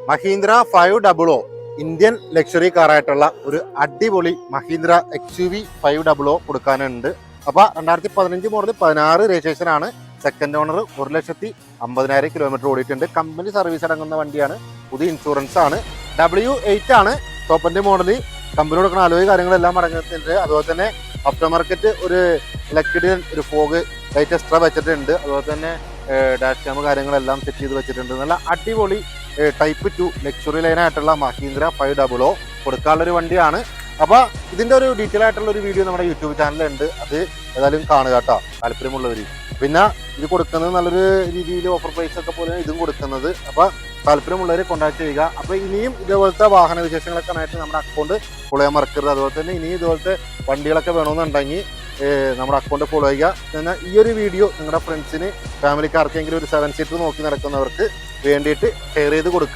Mahindra 500 Indian luxury കാറായിട്ടുള്ള ഒരു അടിപൊളി Mahindra XUV 500 കൊടുക്കാനുണ്ട്. അപ്പോൾ 2015 മോഡൽ 16 രജിസ്ട്രേഷൻ ആണ്. സെക്കൻഡ് ഓണർ 1,50,000 കിലോമീറ്റർ ഓടിയിട്ടുണ്ട്. കമ്പനി സർവീസ് അടങ്ങുന്ന വണ്ടിയാണ്. പുതിയ ഇൻഷുറൻസ് ആണ്. W8 ആണ് ടോപ്പ് എൻഡ് മോഡൽ. കമ്പനി കൊടുക്കുന്ന അലോയ് കാര്യങ്ങളെല്ലാം അടങ്ങിയിട്ടുണ്ട്. അതുപോലെ തന്നെ ആഫ്റ്റർ മാർക്കറ്റ് ഒരു ഇലക്ട്രിക് ഒരു ഫോഗ് ലൈറ്റ് എക്സ്ട്രാ വെച്ചിട്ടുണ്ട്. അതുപോലെ തന്നെ ഡാഷ് ക്യാമ് കാര്യങ്ങളെല്ലാം സെറ്റ് ചെയ്ത് വെച്ചിട്ടുണ്ട്. നല്ല അടിപൊളി ടൈപ്പ് 2 ലക്ഷറി ലൈനായിട്ടുള്ള മഹീന്ദ്ര 500 കൊടുക്കാനുള്ളൊരു വണ്ടിയാണ്. അപ്പോൾ ഇതിൻ്റെ ഒരു ഡീറ്റെയിൽ ആയിട്ടുള്ള ഒരു വീഡിയോ നമ്മുടെ യൂട്യൂബ് ചാനലുണ്ട്. അത് ഏതായാലും കാണുക കേട്ടോ, താല്പര്യമുള്ളവർ. പിന്നെ ഇത് കൊടുക്കുന്നത് നല്ലൊരു രീതിയിൽ ഓഫർ പ്രൈസ് ഒക്കെ പോലെ ഇതും കൊടുക്കുന്നത്. അപ്പോൾ താല്പര്യമുള്ളവരെ കോൺടാക്ട് ചെയ്യുക. അപ്പോൾ ഇനിയും ഇതേപോലത്തെ വാഹന വിശേഷങ്ങളൊക്കെ ആയിട്ട് നമ്മുടെ അക്കൗണ്ട് ഫോളോ ചെയ്യാൻ മറക്കരുത്. അതുപോലെ തന്നെ ഇനിയും ഇതുപോലത്തെ വണ്ടികളൊക്കെ വേണമെന്നുണ്ടെങ്കിൽ നമ്മുടെ അക്കൗണ്ട് ഫോളോ ചെയ്യുക. എന്നാൽ ഈ ഒരു വീഡിയോ നിങ്ങളുടെ ഫ്രണ്ട്സിന് ഫാമിലിക്കാർക്കെങ്കിലും ഒരു 7 സീറ്റർ നോക്കി നടക്കുന്നവർക്ക് വേണ്ടിയിട്ട് ഷെയർ ചെയ്ത് കൊടുക്കുക.